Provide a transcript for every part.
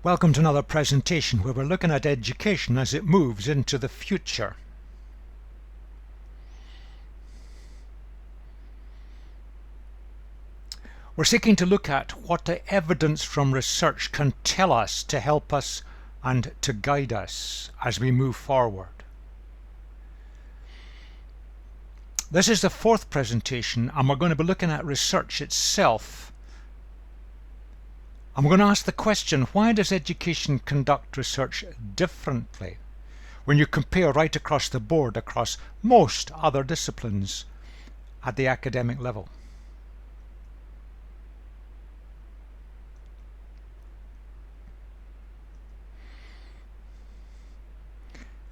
Welcome to another presentation where we're looking at education as it moves into the future. We're seeking to look at what the evidence from research can tell us to help us and to guide us as we move forward. This is the fourth presentation, and we're going to be looking at research itself. I'm going to ask the question, why does education conduct research differently when you compare right across the board across most other disciplines at the academic level?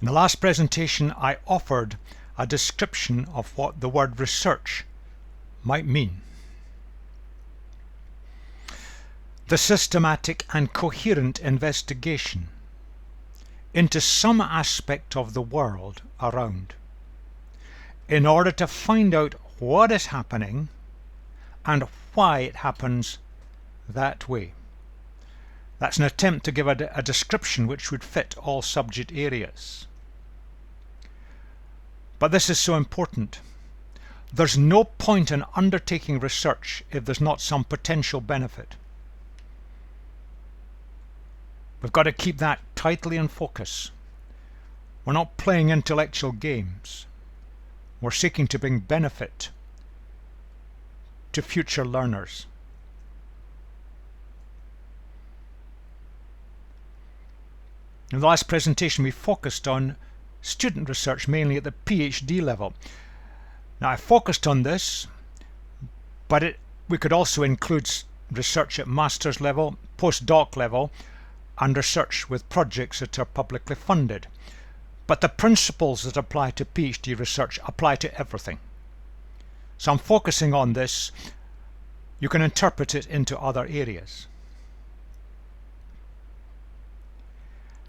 In the last presentation, I offered a description of what the word research might mean. The systematic and coherent investigation into some aspect of the world around in order to find out what is happening and why it happens that way. That's an attempt to give a description which would fit all subject areas. But this is so important. There's no point in undertaking research if there's not some potential benefit. We've got to keep that tightly in focus. We're not playing intellectual games. We're seeking to bring benefit to future learners. In the last presentation, we focused on student research, mainly at the PhD level. Now, I focused on this, but we could also include research at master's level, postdoc level, and research with projects that are publicly funded. But the principles that apply to PhD research apply to everything. So I'm focusing on this. You can interpret it into other areas.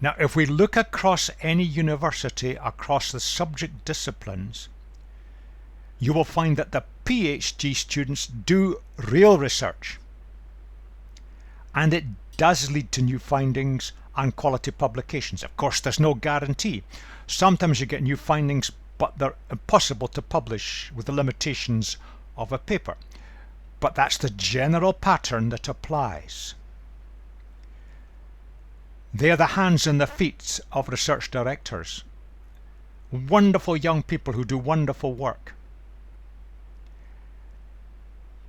Now, if we look across any university, across the subject disciplines, you will find that the PhD students do real research. And it does lead to new findings and quality publications. Of course, there's no guarantee. Sometimes you get new findings, but they're impossible to publish with the limitations of a paper. But that's the general pattern that applies. They are the hands and the feet of research directors. Wonderful young people who do wonderful work.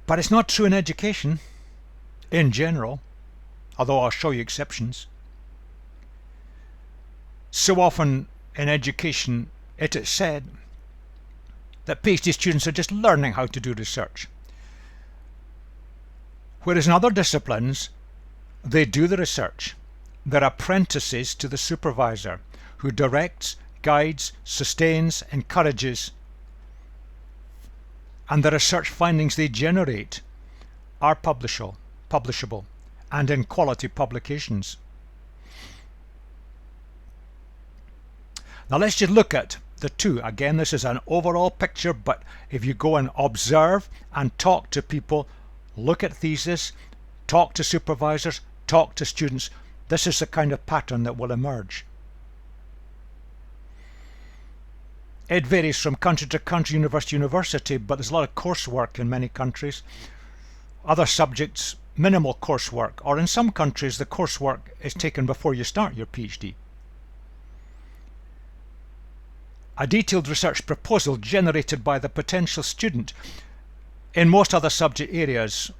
But it's not true in education, in general, although I'll show you exceptions. So often in education it is said that PhD students are just learning how to do research. Whereas in other disciplines, they do the research. They're apprentices to the supervisor who directs, guides, sustains, encourages, and the research findings they generate are publishable and in quality publications. Now let's just look at the two. Again, this is an overall picture, but if you go and observe and talk to people, look at thesis, talk to supervisors, talk to students, this is the kind of pattern that will emerge. It varies from country to country, university to university, but there's a lot of coursework in many countries. Other subjects, minimal coursework, or in some countries the coursework is taken before you start your PhD. A detailed research proposal generated by the potential student. In most other subject areas,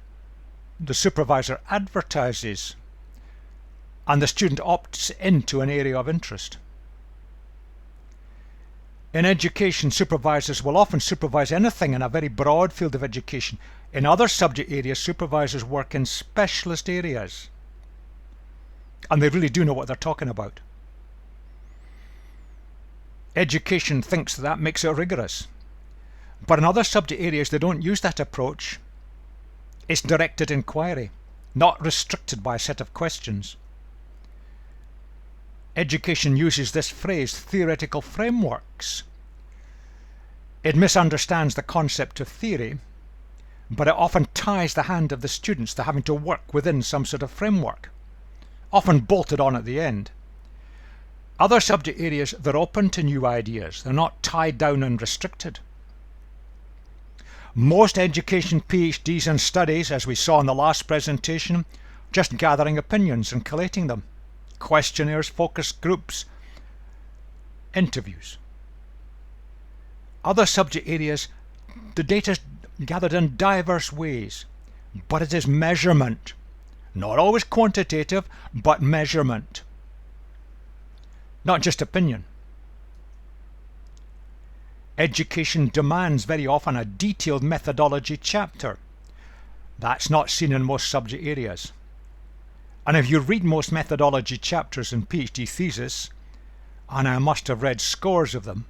the supervisor advertises and the student opts into an area of interest. In education, supervisors will often supervise anything in a very broad field of education. In other subject areas, supervisors work in specialist areas, and they really do know what they're talking about. Education thinks that makes it rigorous, but in other subject areas they don't use that approach. It's directed inquiry, not restricted by a set of questions. Education uses this phrase, theoretical frameworks. It misunderstands the concept of theory, but it often ties the hand of the students to having to work within some sort of framework. often bolted on at the end. Other subject areas, they're open to new ideas. They're not tied down and restricted. Most education PhDs and studies, as we saw in the last presentation, just gathering opinions and collating them. Questionnaires, focus groups, interviews. Other subject areas, the data is gathered in diverse ways, but it is measurement. Not always quantitative, but measurement. Not just opinion. Education demands very often a detailed methodology chapter. That's not seen in most subject areas. And if you read most methodology chapters in PhD thesis, and I must have read scores of them,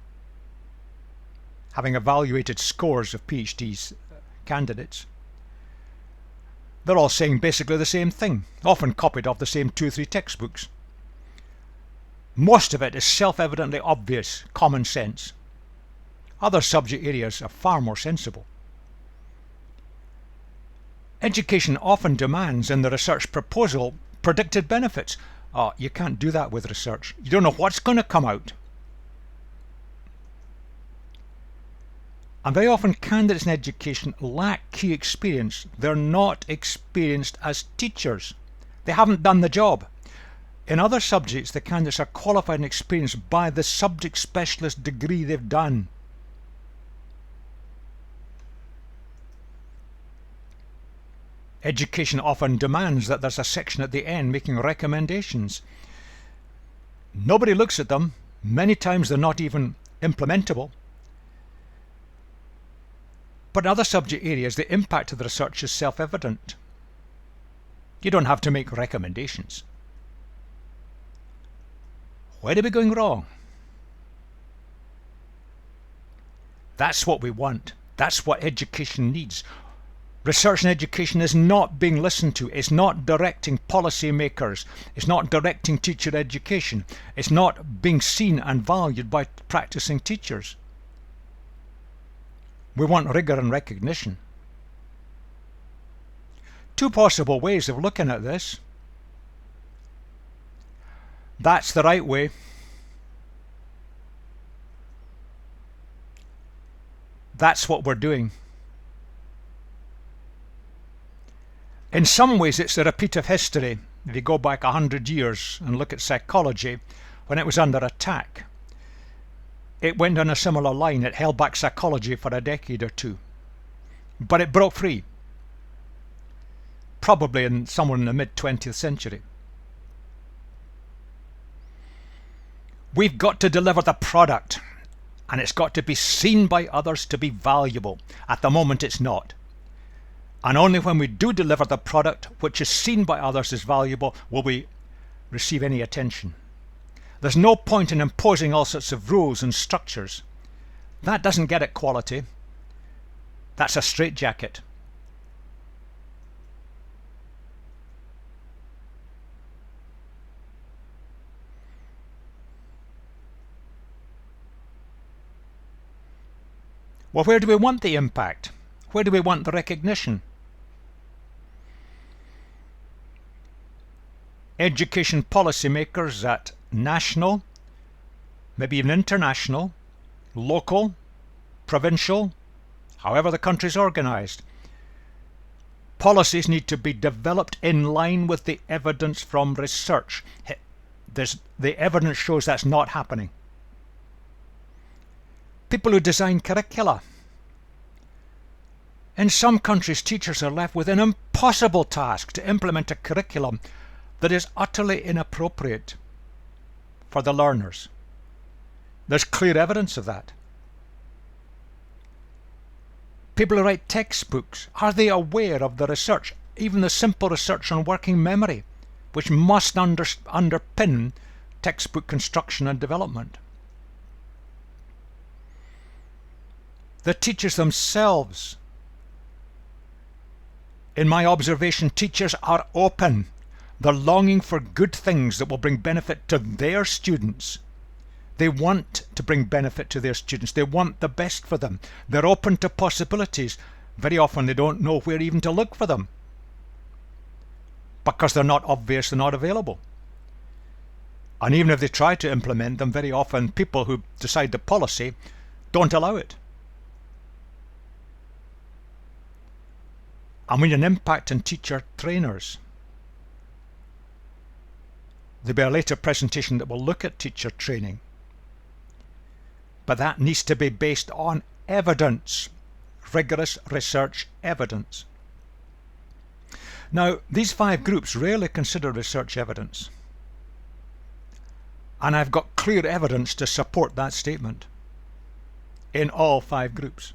having evaluated scores of PhD candidates, they're all saying basically the same thing, often copied off the same 2 or 3 textbooks. Most of it is self-evidently obvious, common sense. Other subject areas are far more sensible. Education often demands in the research proposal predicted benefits. You can't do that with research. You don't know what's going to come out. And very often candidates in education lack key experience. They're not experienced as teachers. They haven't done the job. In other subjects, the candidates are qualified and experienced by the subject specialist degree they've done. Education often demands that there's a section at the end making recommendations. Nobody looks at them. Many times they're not even implementable. But in other subject areas, the impact of the research is self-evident. You don't have to make recommendations. Where are we going wrong? That's what we want. That's what education needs. Research and education is not being listened to. It's not directing policy makers. It's not directing teacher education. It's not being seen and valued by practicing teachers. We want rigor and recognition. 2 possible ways of looking at this. That's the right way. That's what we're doing. In some ways it's a repeat of history. If you go back 100 years and look at psychology, when it was under attack, it went on a similar line. It held back psychology for a decade or 2. But it broke free, probably somewhere in the mid-20th century. We've got to deliver the product, and it's got to be seen by others to be valuable. At the moment it's not. And only when we do deliver the product which is seen by others as valuable will we receive any attention. There's no point in imposing all sorts of rules and structures. That doesn't get at quality. That's a straitjacket. Well, where do we want the impact? Where do we want the recognition? Education policymakers at national, maybe even international, local, provincial, however the country's organised. Policies need to be developed in line with the evidence from research. The evidence shows that's not happening. People who design curricula. In some countries, teachers are left with an impossible task to implement a curriculum that is utterly inappropriate for the learners. There's clear evidence of that. People who write textbooks, are they aware of the research, even the simple research on working memory, which must underpin textbook construction and development? The teachers themselves, in my observation, teachers are open. They're longing for good things that will bring benefit to their students. They want to bring benefit to their students. They want the best for them. They're open to possibilities. Very often they don't know where even to look for them because they're not obvious, they're not available. And even if they try to implement them, very often people who decide the policy don't allow it. And we need an impact on teacher trainers. There'll be a later presentation that will look at teacher training. But that needs to be based on evidence, rigorous research evidence. Now, these 5 groups rarely consider research evidence. And I've got clear evidence to support that statement in all 5 groups.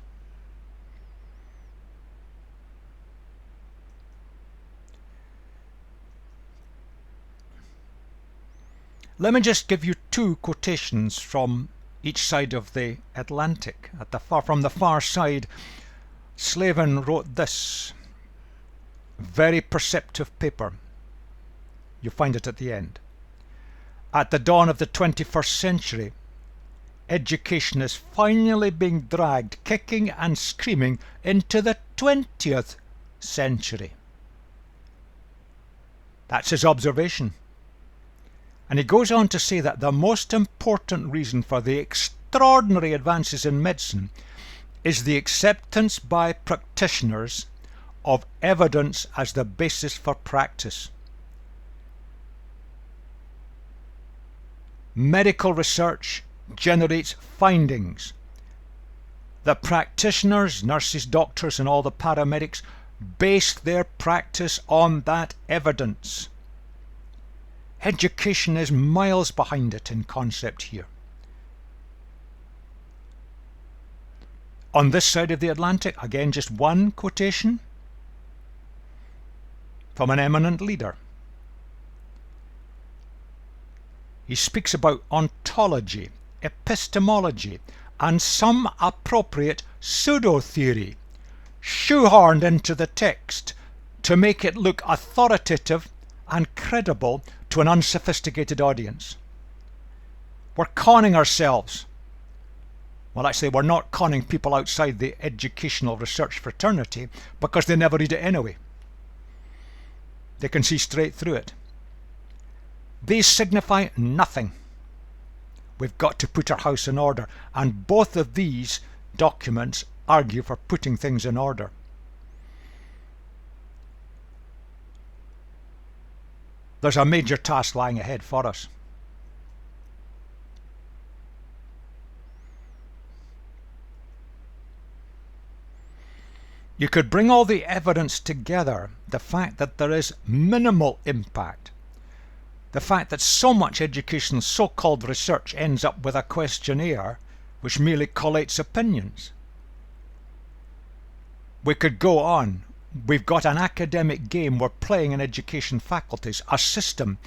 Let me just give you 2 quotations from each side of the Atlantic. From the far side, Slavin wrote this very perceptive paper. You'll find it at the end. At the dawn of the 21st century, education is finally being dragged, kicking and screaming, into the 20th century. That's his observation. And he goes on to say that the most important reason for the extraordinary advances in medicine is the acceptance by practitioners of evidence as the basis for practice. Medical research generates findings. The practitioners, nurses, doctors, and all the paramedics base their practice on that evidence. Education is miles behind it in concept here. On this side of the Atlantic, again, just one quotation from an eminent leader. He speaks about ontology, epistemology, and some appropriate pseudo-theory shoehorned into the text to make it look authoritative and credible to an unsophisticated audience. We're conning ourselves. Well, actually, we're not conning people outside the educational research fraternity, because they never read it anyway. They can see straight through it. These signify nothing. We've got to put our house in order, and both of these documents argue for putting things in order. There's a major task lying ahead for us. You could bring all the evidence together, the fact that there is minimal impact, the fact that so much education, so-called research, ends up with a questionnaire which merely collates opinions. We could go on. We've got an academic game we're playing in education faculties, a system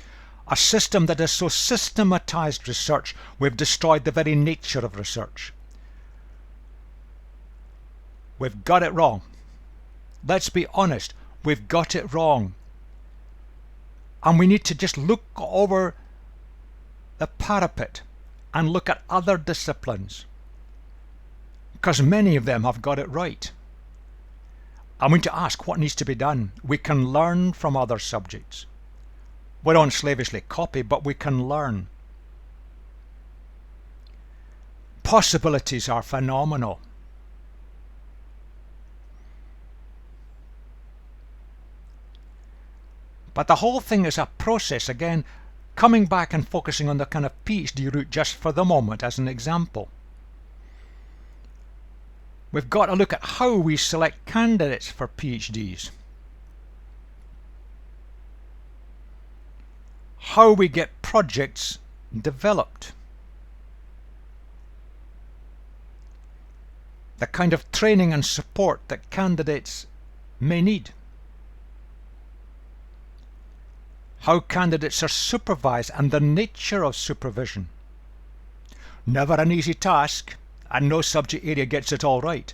that has so systematized research we've destroyed the very nature of research. We've got it wrong. Let's be honest, we've got it wrong. And we need to just look over the parapet and look at other disciplines, because many of them have got it right. I want to ask what needs to be done. We can learn from other subjects. We don't slavishly copy, but we can learn. Possibilities are phenomenal. But the whole thing is a process, again, coming back and focusing on the kind of PhD route just for the moment as an example. We've got to look at how we select candidates for PhDs. How we get projects developed. The kind of training and support that candidates may need. How candidates are supervised and the nature of supervision. Never an easy task, and no subject area gets it all right,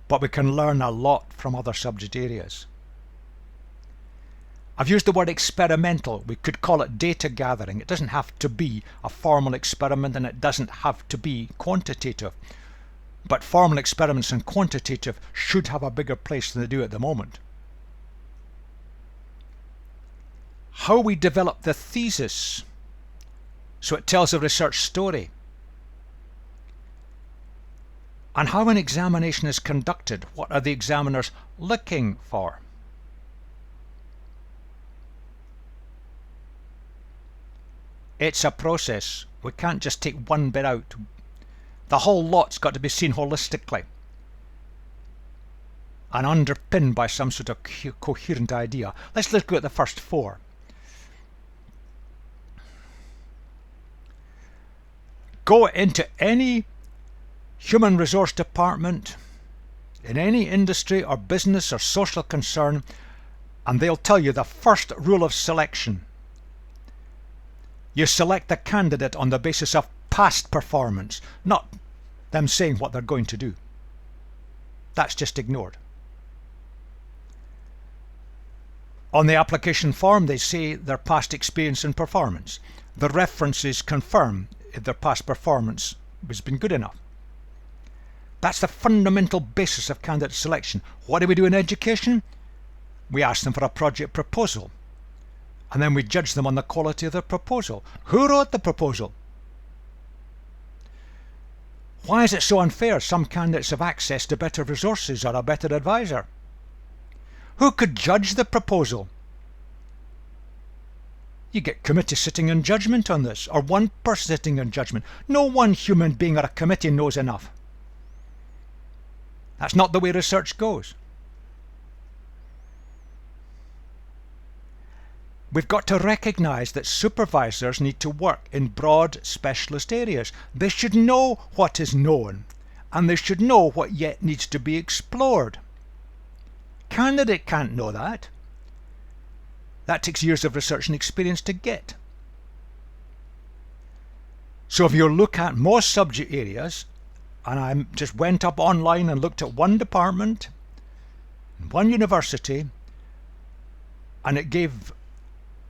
but we can learn a lot from other subject areas. I've used the word experimental. We could call it data gathering. It doesn't have to be a formal experiment, and it doesn't have to be quantitative. But formal experiments and quantitative should have a bigger place than they do at the moment. How we develop the thesis, So it tells a research story. And how an examination is conducted, what are the examiners looking for? It's a process. We can't just take one bit out. The whole lot's got to be seen holistically and underpinned by some sort of coherent idea. Let's look at the first four. Go into any human resource department in any industry or business or social concern, and they'll tell you the first rule of selection. You select the candidate on the basis of past performance, not them saying what they're going to do. That's just ignored. On the application form, they say their past experience and performance. The references confirm if their past performance has been good enough. That's the fundamental basis of candidate selection. What do we do in education? We ask them for a project proposal, and then we judge them on the quality of their proposal. Who wrote the proposal? Why is it so unfair? Some candidates have access to better resources or a better advisor. Who could judge the proposal? You get committee sitting in judgment on this, or one person sitting in judgment. No one human being or a committee knows enough. That's not the way research goes. We've got to recognise that supervisors need to work in broad specialist areas. They should know what is known, and they should know what yet needs to be explored. Candidate can't know that. That takes years of research and experience to get. So if you look at most subject areas, and I just went up online and looked at one department, one university, and it gave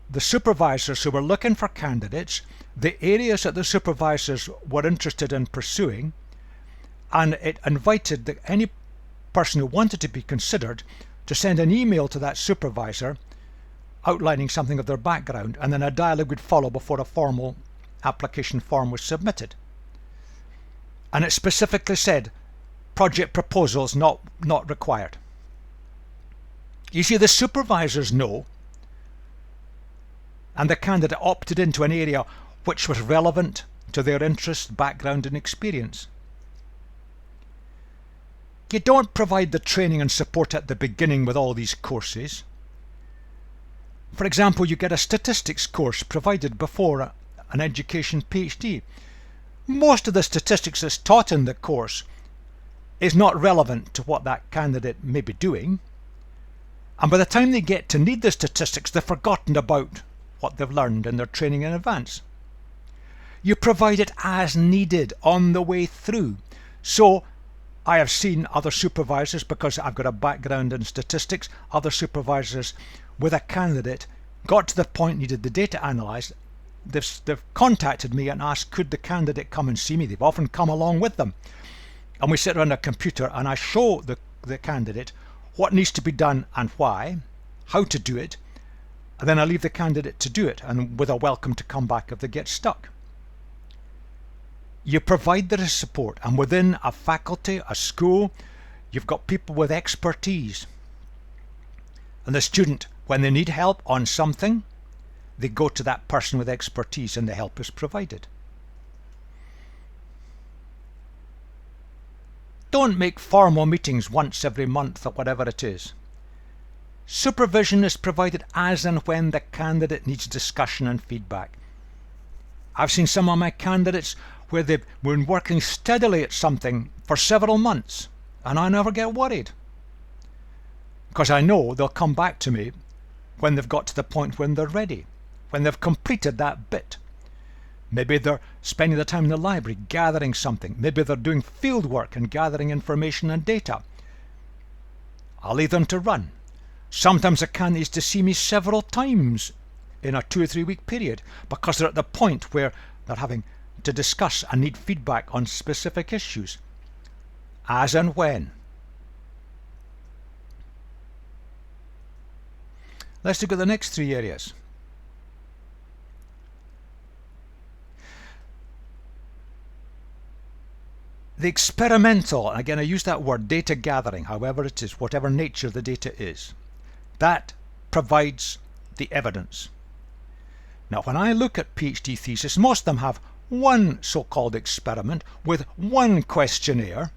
the supervisors who were looking for candidates the areas that the supervisors were interested in pursuing, and it invited any person who wanted to be considered to send an email to that supervisor outlining something of their background, and then a dialogue would follow before a formal application form was submitted. And it specifically said project proposals not required. You see, the supervisors know, and the candidate opted into an area which was relevant to their interest, background and experience. You don't provide the training and support at the beginning with all these courses. For example, you get a statistics course provided before an education PhD. Most of the statistics that's taught in the course is not relevant to what that candidate may be doing, and by the time they get to need the statistics, they've forgotten about what they've learned in their training in advance. You provide it as needed on the way through. So I have seen other supervisors, because I've got a background in statistics, other supervisors with a candidate got to the point needed the data analysed. They've contacted me and asked, could the candidate come and see me? They've often come along with them. And we sit around a computer and I show the candidate what needs to be done and why, how to do it, and then I leave the candidate to do it, and with a welcome to come back if they get stuck. You provide the support, and within a faculty, a school, you've got people with expertise. And the student, when they need help on something, they go to that person with expertise and the help is provided. Don't make formal meetings once every month or whatever it is. Supervision is provided as and when the candidate needs discussion and feedback. I've seen some of my candidates where they've been working steadily at something for several months, and I never get worried, because I know they'll come back to me when they've got to the point when they're ready, when they've completed that bit. Maybe they're spending the time in the library gathering something. Maybe they're doing field work and gathering information and data. I'll leave them to run. Sometimes a candidate needs to see me several times in a 2 or 3 week period, because they're at the point where they're having to discuss and need feedback on specific issues. As and when. Let's look at the next 3 areas. The experimental, again I use that word, data gathering, however it is, whatever nature the data is, that provides the evidence. Now when I look at PhD theses, most of them have one so-called experiment with one questionnaire,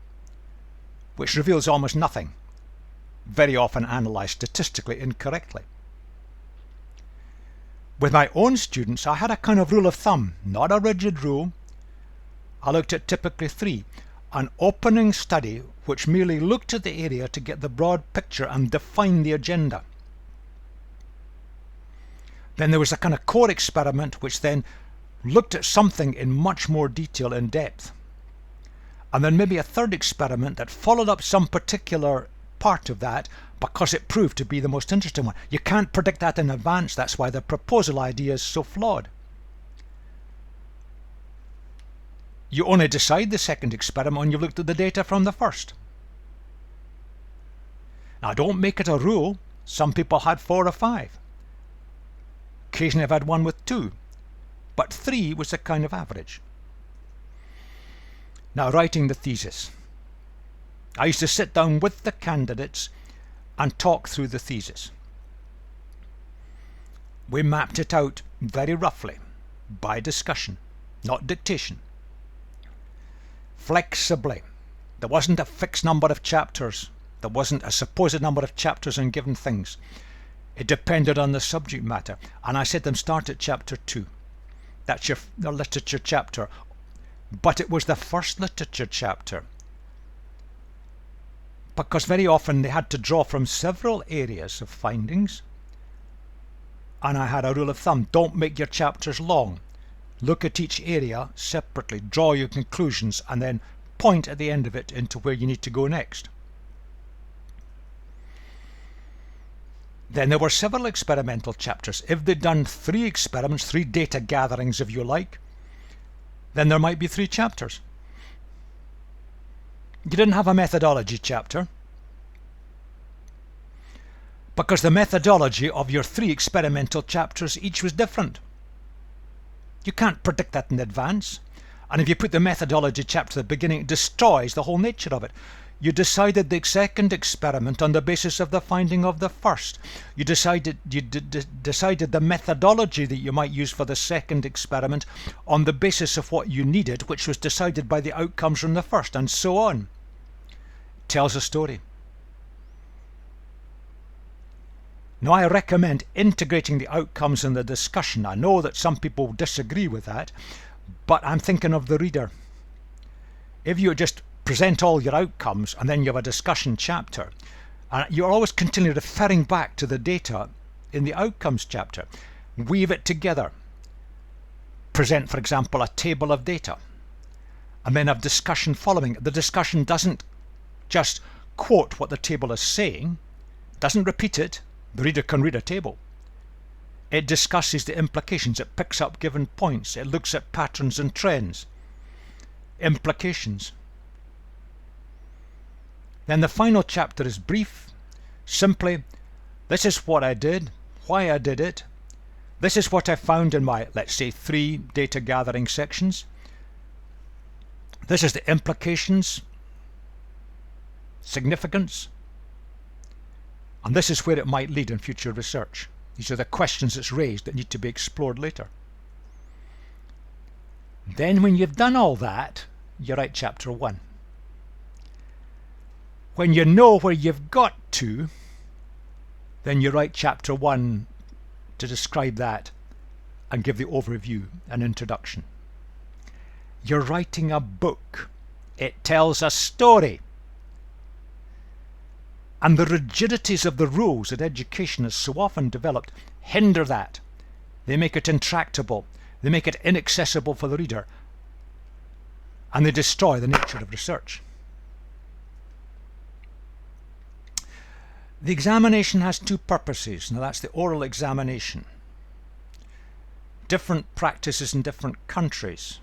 which reveals almost nothing, very often analysed statistically incorrectly. With my own students, I had a kind of rule of thumb, not a rigid rule. I looked at typically 3. An opening study which merely looked at the area to get the broad picture and define the agenda. Then there was a kind of core experiment which then looked at something in much more detail in depth. And then maybe a third experiment that followed up some particular part of that because it proved to be the most interesting one. You can't predict that in advance. That's why the proposal idea is so flawed. You only decide the second experiment when you've looked at the data from the first. Now don't make it a rule. Some people had 4 or 5. Occasionally I've had one with 2. But 3 was the kind of average. Now writing the thesis. I used to sit down with the candidates and talk through the thesis. We mapped it out very roughly by discussion, not dictation. Flexibly. There wasn't a fixed number of chapters. There wasn't a supposed number of chapters on given things. It depended on the subject matter. And I said to them, start at chapter 2. That's your literature chapter. But it was the first literature chapter, because very often they had to draw from several areas of findings. And I had a rule of thumb, don't make your chapters long. Look at each area separately, draw your conclusions, and then point at the end of it into where you need to go next. Then there were several experimental chapters. If they'd done 3 experiments, 3 data gatherings if you like, then there might be 3 chapters. You didn't have a methodology chapter, because the methodology of your 3 experimental chapters each was different. You can't predict that in advance. And if you put the methodology chapter at the beginning, it destroys the whole nature of it. You decided the second experiment on the basis of the finding of the first. You decided the methodology that you might use for the second experiment on the basis of what you needed, which was decided by the outcomes from the first, and so on. It tells a story. Now I recommend integrating the outcomes in the discussion. I know that some people disagree with that, but I'm thinking of the reader. If you just present all your outcomes and then you have a discussion chapter, and you're always continually referring back to the data in the outcomes chapter, weave it together. Present, for example, a table of data, and then have discussion following. The discussion doesn't just quote what the table is saying, doesn't repeat it. The reader can read a table. It discusses the implications. It picks up given points. It looks at patterns and trends. Implications. Then the final chapter is brief. Simply, this is what I did, why I did it. This is what I found in my, let's say, 3 data gathering sections. This is the implications, significance, and this is where it might lead in future research. These are the questions it's raised that need to be explored later. Then when you've done all that, you write chapter 1. When you know where you've got to, then you write chapter 1 to describe that and give the overview and introduction. You're writing a book. It tells a story. And the rigidities of the rules that education has so often developed hinder that. They make it intractable. They make it inaccessible for the reader. And they destroy the nature of research. The examination has 2 purposes. Now that's the oral examination. Different practices in different countries.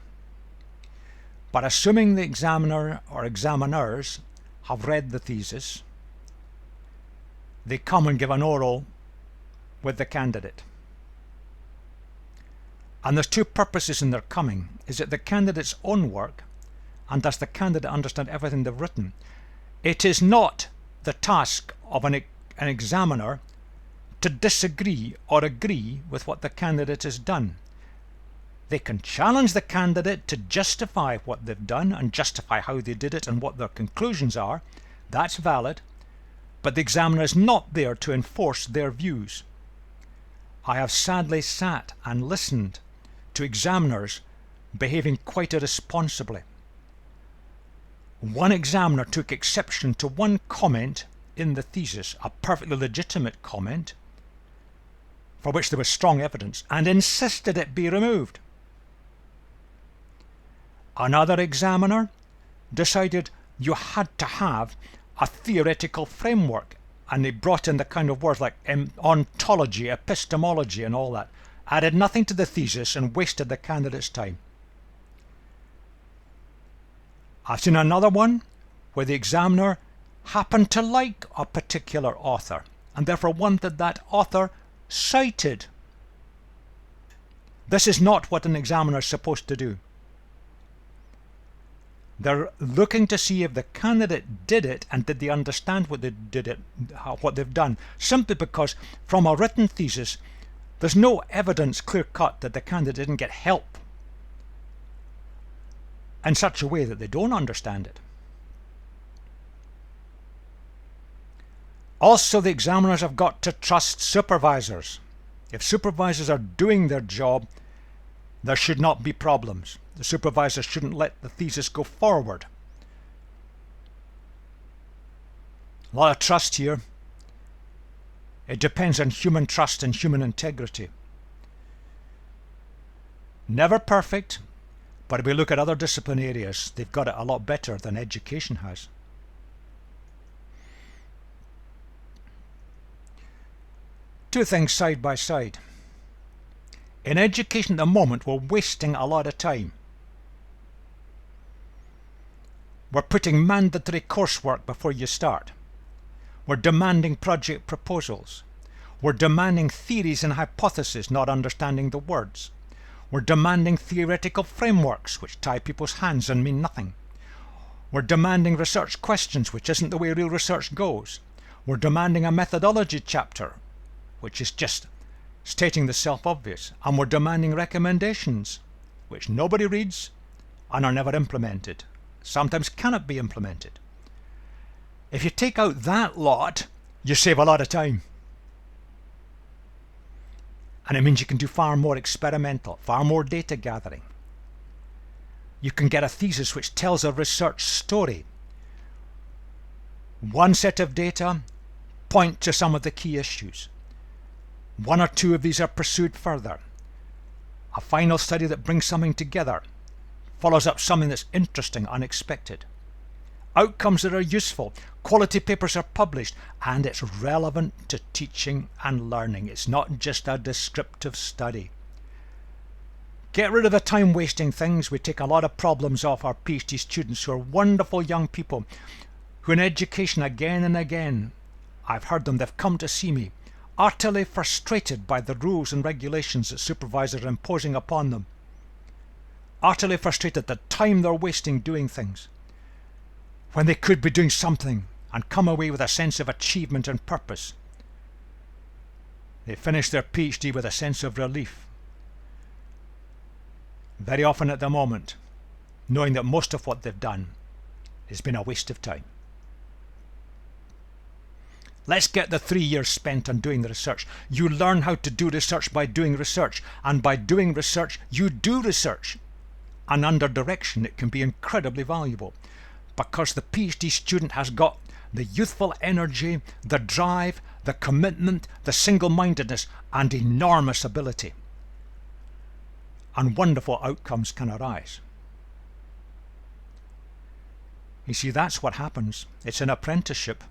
But assuming the examiner or examiners have read the thesis, they come and give an oral with the candidate. And there's 2 purposes in their coming. Is it the candidate's own work, and does the candidate understand everything they've written? It is not the task of an examiner to disagree or agree with what the candidate has done. They can challenge the candidate to justify what they've done and justify how they did it and what their conclusions are. That's valid. But the examiner is not there to enforce their views. I have sadly sat and listened to examiners behaving quite irresponsibly. One examiner took exception to one comment in the thesis, a perfectly legitimate comment, for which there was strong evidence, and insisted it be removed. Another examiner decided you had to have a theoretical framework, and they brought in the kind of words like ontology, epistemology and all that, added nothing to the thesis and wasted the candidate's time. I've seen another one where the examiner happened to like a particular author and therefore wanted that author cited. This is not what an examiner is supposed to do. They're looking to see if the candidate did it and did they understand what they did it, what they've done, simply because from a written thesis there's no evidence clear-cut that the candidate didn't get help in such a way that they don't understand it. Also, the examiners have got to trust supervisors. If supervisors are doing their job, there should not be problems. The supervisor shouldn't let the thesis go forward. A lot of trust here. It depends on human trust and human integrity. Never perfect, but if we look at other discipline areas, they've got it a lot better than education has. Two things side by side. In education at the moment, we're wasting a lot of time. We're putting mandatory coursework before you start. We're demanding project proposals. We're demanding theories and hypotheses, not understanding the words. We're demanding theoretical frameworks which tie people's hands and mean nothing. We're demanding research questions, which isn't the way real research goes. We're demanding a methodology chapter, which is just stating the self-obvious. And we're demanding recommendations, which nobody reads and are never implemented. Sometimes cannot be implemented. If you take out that lot, you save a lot of time. And it means you can do far more experimental, far more data gathering. You can get a thesis which tells a research story. One set of data point to some of the key issues. One or two of these are pursued further. A final study that brings something together, follows up something that's interesting, unexpected. Outcomes that are useful, quality papers are published, and it's relevant to teaching and learning. It's not just a descriptive study. Get rid of the time wasting things. We take a lot of problems off our PhD students, who are wonderful young people who in education again and again, I've heard them, they've come to see me utterly frustrated by the rules and regulations that supervisors are imposing upon them. Utterly frustrated at the time they're wasting doing things, when they could be doing something and come away with a sense of achievement and purpose. They finish their PhD with a sense of relief. Very often at the moment, knowing that most of what they've done has been a waste of time. Let's get the 3 years spent on doing the research. You learn how to do research by doing research, and by doing research, you do research. And under direction, it can be incredibly valuable, because the PhD student has got the youthful energy, the drive, the commitment, the single-mindedness, and enormous ability. And wonderful outcomes can arise. You see, that's what happens. It's an apprenticeship.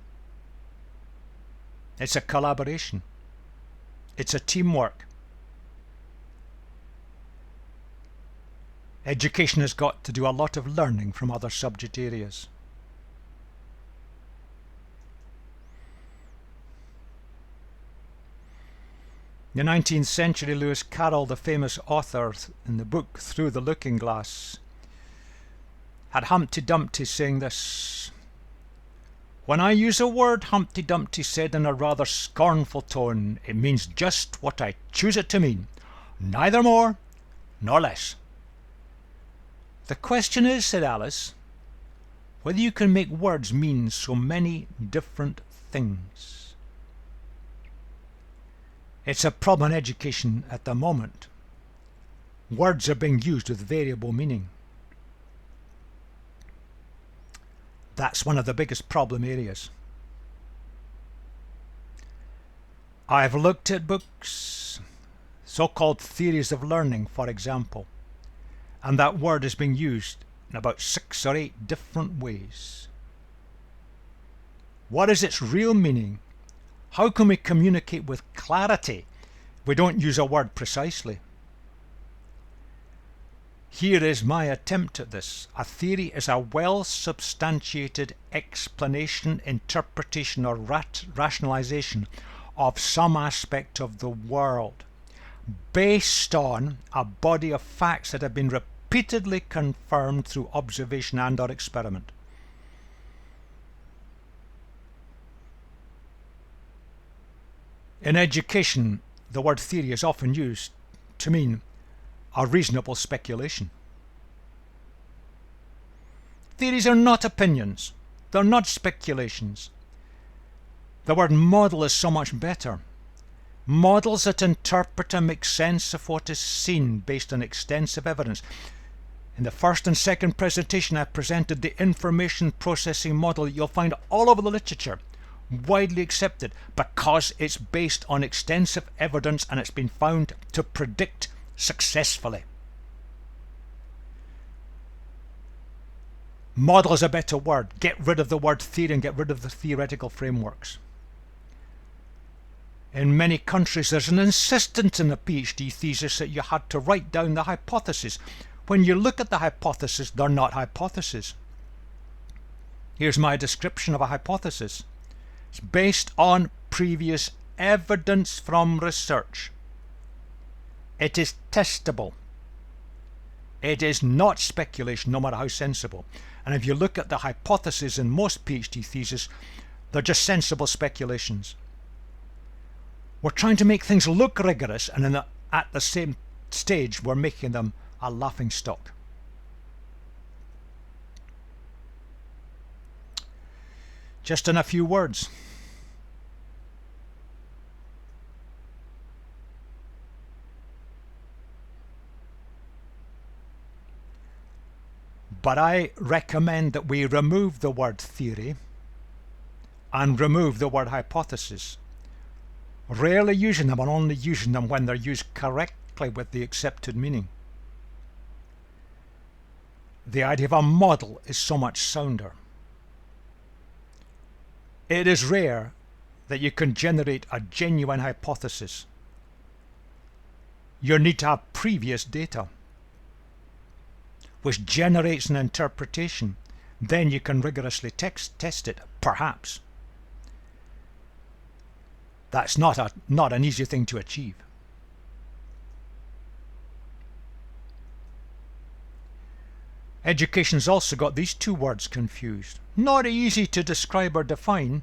It's a collaboration. It's a teamwork. Education has got to do a lot of learning from other subject areas. In the 19th century, Lewis Carroll, the famous author in the book Through the Looking Glass, had Humpty Dumpty saying this: "When I use a word," Humpty Dumpty said in a rather scornful tone, "it means just what I choose it to mean, neither more nor less." "The question is," said Alice, "whether you can make words mean so many different things." It's a problem in education at the moment. Words are being used with variable meaning. That's one of the biggest problem areas. I've looked at books, so-called theories of learning, for example, and that word is being used in about 6 or 8 different ways. What is its real meaning? How can we communicate with clarity if we don't use a word precisely? Here is my attempt at this. A theory is a well-substantiated explanation, interpretation, or rationalization of some aspect of the world based on a body of facts that have been repeatedly confirmed through observation and/or experiment. In education, the word theory is often used to mean a reasonable speculation. Theories are not opinions. They're not speculations. The word model is so much better. Models that interpret and make sense of what is seen based on extensive evidence. In the first and second presentation, I presented the information processing model that you'll find all over the literature, widely accepted because it's based on extensive evidence and it's been found to predict successfully. Model is a better word. Get rid of the word theory and get rid of the theoretical frameworks. In many countries, there's an insistence in a PhD thesis that you had to write down the hypothesis. When you look at the hypothesis, they're not hypotheses. Here's my description of a hypothesis. It's based on previous evidence from research. It is testable. It is not speculation, no matter how sensible. And if you look at the hypotheses in most PhD theses, they're just sensible speculations. We're trying to make things look rigorous, and at the same stage, we're making them a laughingstock. Just in a few words. But I recommend that we remove the word theory and remove the word hypothesis, rarely using them and only using them when they're used correctly with the accepted meaning. The idea of a model is so much sounder. It is rare that you can generate a genuine hypothesis. You need to have previous data, which generates an interpretation. Then you can rigorously test it, perhaps. That's not an easy thing to achieve. Education's also got these two words confused. Not easy to describe or define.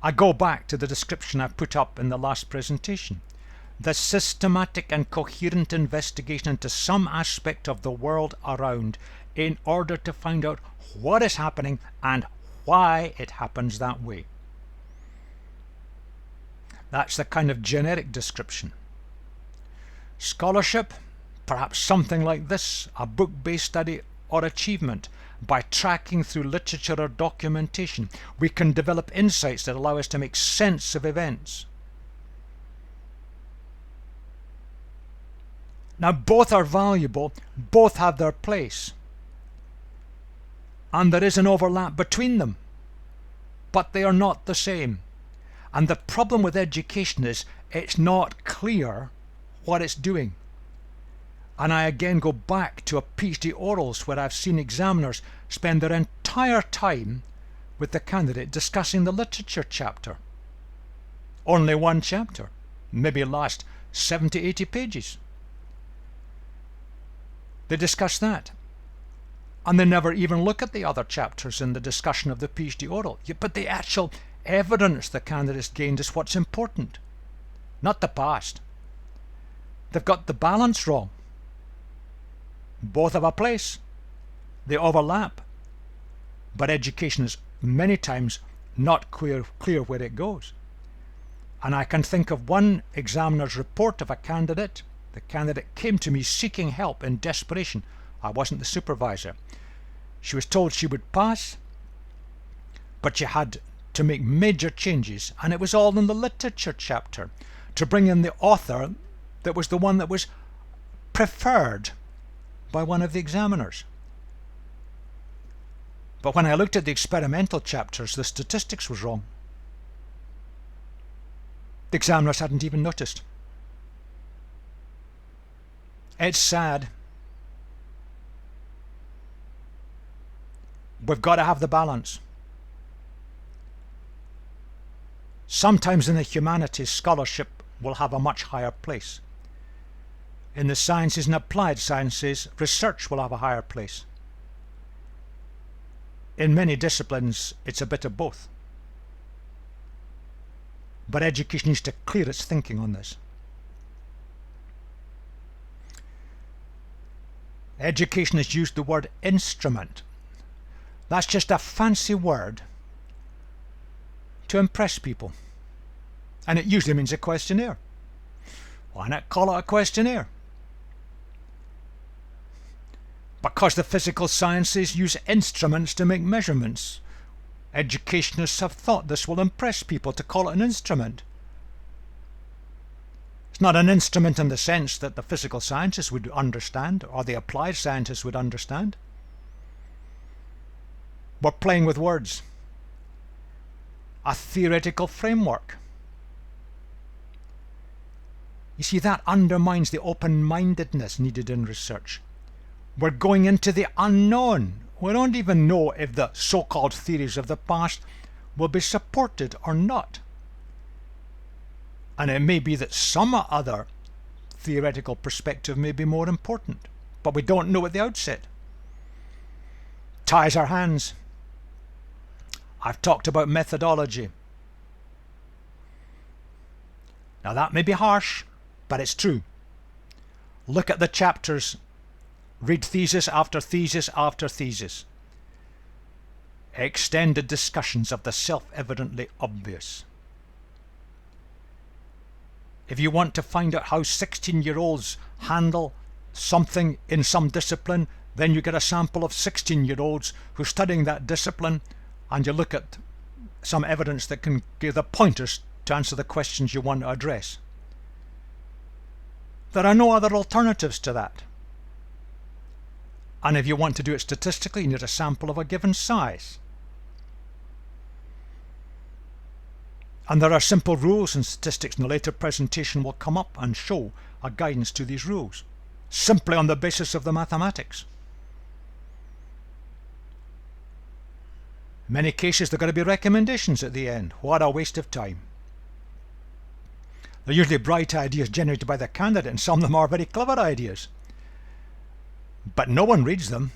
I go back to the description I put up in the last presentation. The systematic and coherent investigation into some aspect of the world around in order to find out what is happening and why it happens that way. That's the kind of generic description. Scholarship, perhaps something like this, a book-based study or achievement. By tracking through literature or documentation, we can develop insights that allow us to make sense of events. Now, both are valuable, both have their place, and there is an overlap between them, but they are not the same. And the problem with education is it's not clear what it's doing. And I again go back to a PhD orals where I've seen examiners spend their entire time with the candidate discussing the literature chapter. Only one chapter, maybe last 70, 80 pages. They discuss that. And they never even look at the other chapters in the discussion of the PhD oral. But the actual evidence the candidates gained is what's important, not the past. They've got the balance wrong. Both have a place. They overlap. But education is many times not clear where it goes. And I can think of one examiner's report of a candidate. The candidate came to me seeking help in desperation. I wasn't the supervisor. She was told she would pass, but she had to make major changes, and it was all in the literature chapter, to bring in the author that was the one that was preferred by one of the examiners. But when I looked at the experimental chapters, the statistics was wrong. The examiners hadn't even noticed. It's sad. We've got to have the balance. Sometimes in the humanities, scholarship will have a much higher place. In the sciences and applied sciences, research will have a higher place. In many disciplines, it's a bit of both. But education needs to clear its thinking on this. Education has used the word instrument. That's just a fancy word to impress people. And it usually means a questionnaire. Why not call it a questionnaire? Because the physical sciences use instruments to make measurements. Educationists have thought this will impress people to call it an instrument. It's not an instrument in the sense that the physical scientists would understand or the applied scientists would understand. We're playing with words. A theoretical framework. You see, that undermines the open-mindedness needed in research. We're going into the unknown. We don't even know if the so-called theories of the past will be supported or not. And it may be that some other theoretical perspective may be more important, but we don't know at the outset. Ties our hands. I've talked about methodology. Now that may be harsh, but it's true. Look at the chapters. Read thesis after thesis after thesis. Extended discussions of the self-evidently obvious. If you want to find out how 16-year-olds handle something in some discipline, then you get a sample of 16-year-olds who are studying that discipline, and you look at some evidence that can give the pointers to answer the questions you want to address. There are no other alternatives to that. And if you want to do it statistically, you need a sample of a given size. And there are simple rules in statistics, and a later presentation will come up and show a guidance to these rules, simply on the basis of the mathematics. In many cases, there are going to be recommendations at the end. What a waste of time. They're usually bright ideas generated by the candidate, and some of them are very clever ideas. But no one reads them,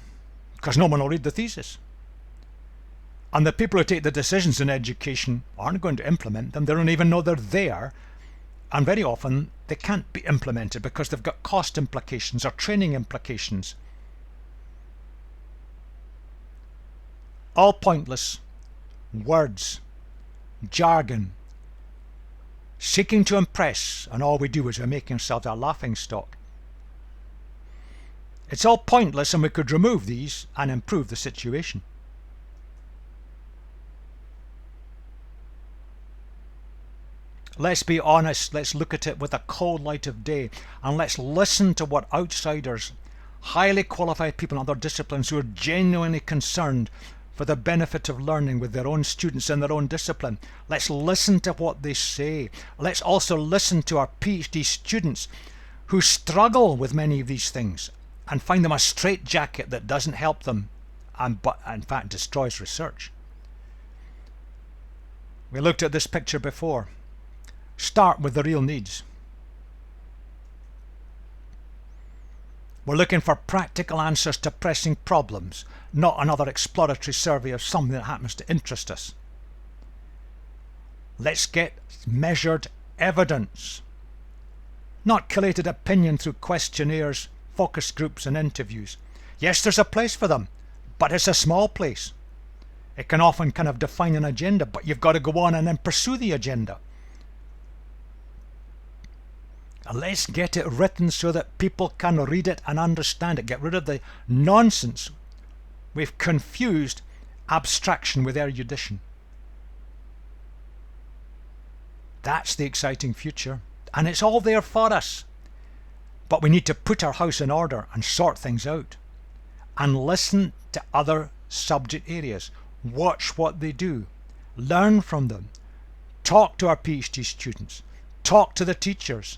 because no one will read the thesis. And the people who take the decisions in education aren't going to implement them. They don't even know they're there. And very often they can't be implemented because they've got cost implications or training implications. All pointless words, jargon, seeking to impress, and all we do is we make ourselves a laughing stock. It's all pointless, and we could remove these and improve the situation. Let's be honest, let's look at it with a cold light of day, and let's listen to what outsiders, highly qualified people in other disciplines who are genuinely concerned for the benefit of learning with their own students in their own discipline. Let's listen to what they say. Let's also listen to our PhD students who struggle with many of these things and find them a straitjacket that doesn't help them and but in fact destroys research. We looked at this picture before. Start with the real needs. We're looking for practical answers to pressing problems, not another exploratory survey of something that happens to interest us. Let's get measured evidence, not collated opinion through questionnaires, focus groups and interviews. Yes, there's a place for them, but it's a small place. It can often kind of define an agenda, but you've got to go on and then pursue the agenda. And let's get it written so that people can read it and understand it. Get rid of the nonsense. We've confused abstraction with erudition. That's the exciting future, and it's all there for us. But we need to put our house in order and sort things out and listen to other subject areas. Watch what they do. Learn from them. Talk to our PhD students. Talk to the teachers.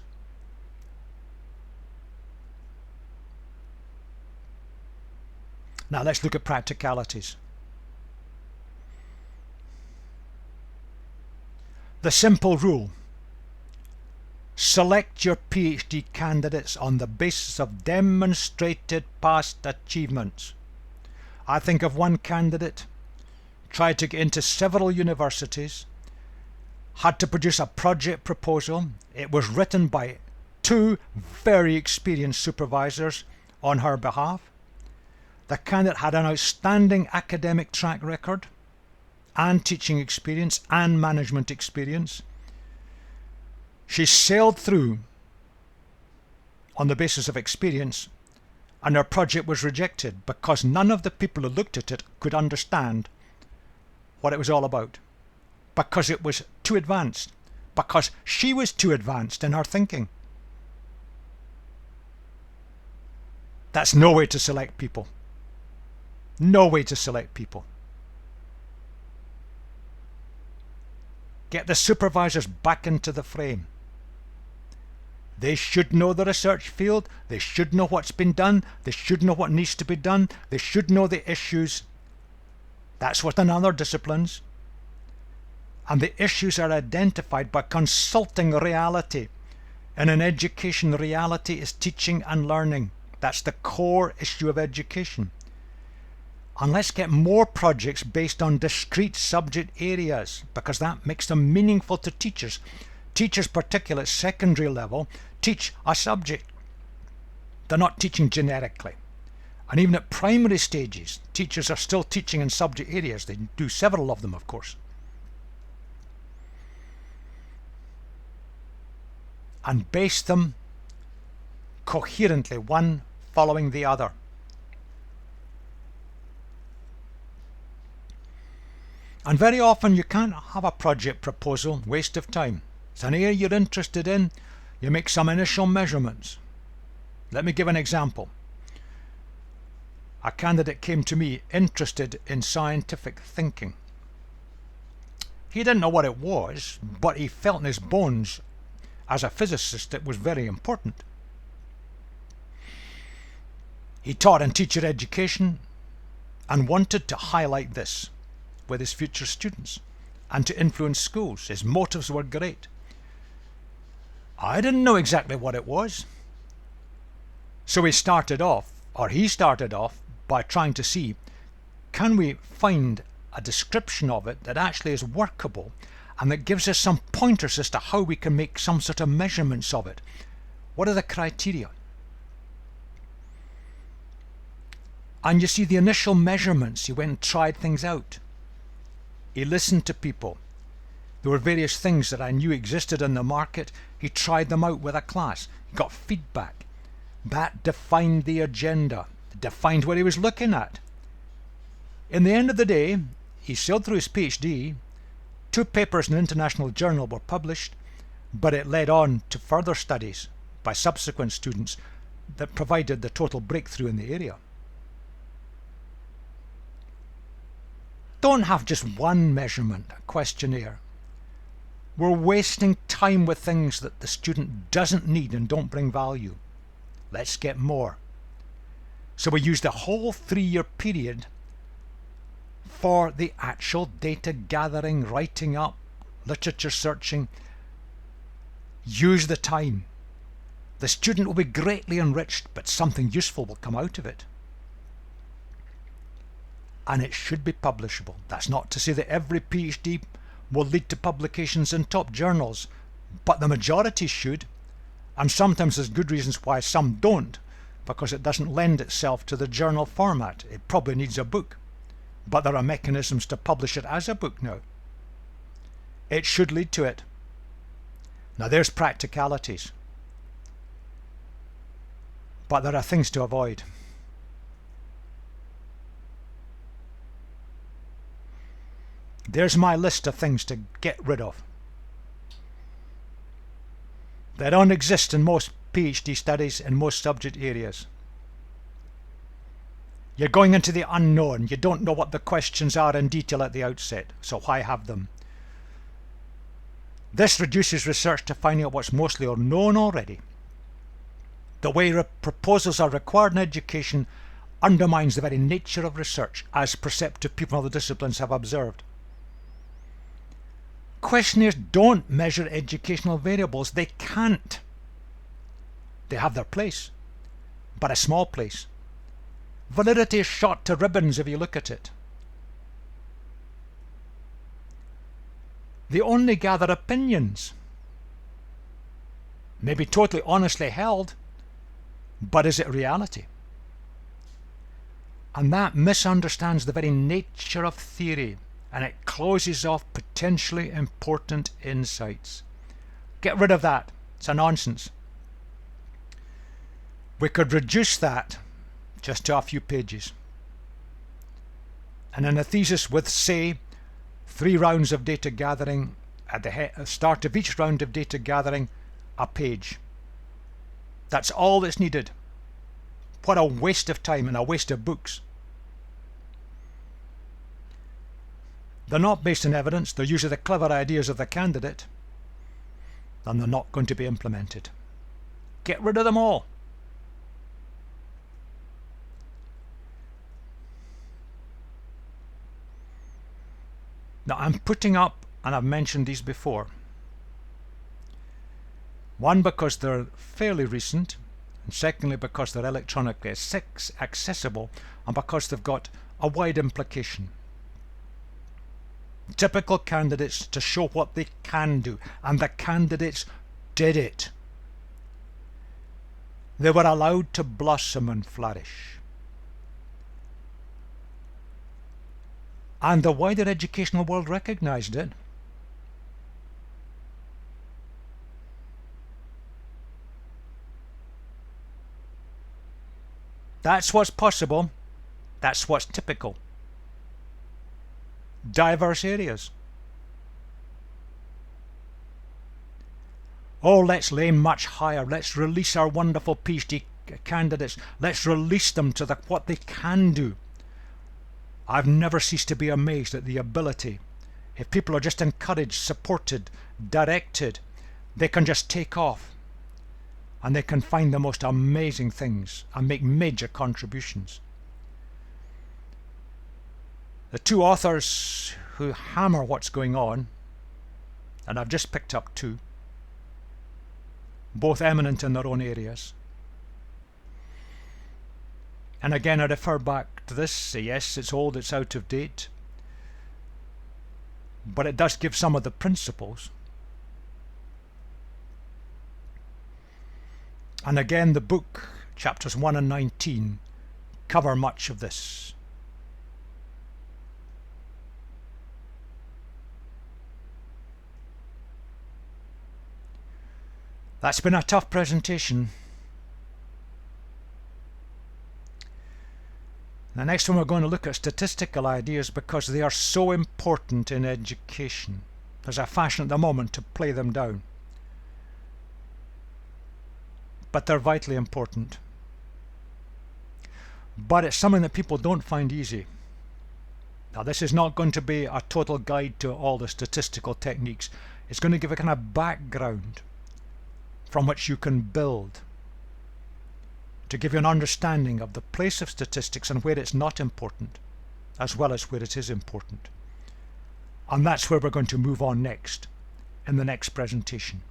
Now let's look at practicalities. The simple rule: select your PhD candidates on the basis of demonstrated past achievements. I think of one candidate, tried to get into several universities, had to produce a project proposal. It was written by 2 very experienced supervisors on her behalf. The candidate had an outstanding academic track record and teaching experience and management experience. She sailed through on the basis of experience, and her project was rejected because none of the people who looked at it could understand what it was all about, because it was too advanced, because she was too advanced in her thinking. That's no way to select people. No way to select people. Get the supervisors back into the frame. They should know the research field. They should know what's been done. They should know what needs to be done. They should know the issues. That's what in other disciplines. And the issues are identified by consulting reality. And in education, reality is teaching and learning. That's the core issue of education. And let's get more projects based on discrete subject areas, because that makes them meaningful to teachers. Teachers, particularly at secondary level, teach a subject. They're not teaching generically. And even at primary stages, teachers are still teaching in subject areas. They do several of them, of course. And base them coherently, one following the other. And very often you can't have a project proposal, waste of time. It's an area you're interested in, you make some initial measurements. Let me give an example. A candidate came to me interested in scientific thinking. He didn't know what it was, but he felt in his bones as a physicist it was very important. He taught in teacher education and wanted to highlight this with his future students and to influence schools. His motives were great. I didn't know exactly what it was. So he started off by trying to see, can we find a description of it that actually is workable and that gives us some pointers as to how we can make some sort of measurements of it. What are the criteria? And you see the initial measurements, he went and tried things out. He listened to people. There were various things that I knew existed in the market. He tried them out with a class. He got feedback. That defined the agenda, defined what he was looking at. In the end of the day, he sailed through his PhD. 2 papers in an international journal were published, but it led on to further studies by subsequent students that provided the total breakthrough in the area. Don't have just one measurement, a questionnaire. We're wasting time with things that the student doesn't need and don't bring value. Let's get more. So we use the whole 3-year period for the actual data gathering, writing up, literature searching. Use the time. The student will be greatly enriched, but something useful will come out of it. And it should be publishable. That's not to say that every PhD will lead to publications in top journals, but the majority should, and sometimes there's good reasons why some don't, because it doesn't lend itself to the journal format. It probably needs a book, but there are mechanisms to publish it as a book now. It should lead to it. Now there's practicalities, but there are things to avoid. There's my list of things to get rid of. They don't exist in most PhD studies in most subject areas. You're going into the unknown. You don't know what the questions are in detail at the outset, so why have them? This reduces research to finding out what's mostly known already. The way proposals are required in education undermines the very nature of research, as perceptive people in other disciplines have observed. Questionnaires don't measure educational variables. They can't. They have their place, but a small place. Validity is shot to ribbons if you look at it. They only gather opinions, maybe totally honestly held, but is it reality? And that misunderstands the very nature of theory, and it closes off potentially important insights. Get rid of that. It's a nonsense. We could reduce that just to a few pages. And in a thesis with, say, 3 rounds of data gathering, at the start of each round of data gathering, a page. That's all that's needed. What a waste of time and a waste of books. They're not based on evidence. They're usually the clever ideas of the candidate, and they're not going to be implemented. Get rid of them all. Now I'm putting up, and I've mentioned these before, one because they're fairly recent, and secondly because they're electronically accessible, and because they've got a wide implication. Typical candidates to show what they can do, and the candidates did it. They were allowed to blossom and flourish. And the wider educational world recognized it. That's what's possible. That's what's typical. Diverse areas. Oh, let's aim much higher. Let's release our wonderful PhD candidates. Let's release them to what they can do. I've never ceased to be amazed at the ability. If people are just encouraged, supported, directed, they can just take off. And they can find the most amazing things and make major contributions. The 2 authors who hammer what's going on, and I've just picked up 2, both eminent in their own areas. And again, I refer back to this. Yes, it's old, it's out of date, but it does give some of the principles. And again, the book, chapters 1 and 19, cover much of this. That's been a tough presentation. The next one we're going to look at statistical ideas because they are so important in education. There's a fashion at the moment to play them down. But they're vitally important. But it's something that people don't find easy. Now this is not going to be a total guide to all the statistical techniques. It's going to give a kind of background from which you can build, to give you an understanding of the place of statistics and where it's not important, as well as where it is important. And that's where we're going to move on next, in the next presentation.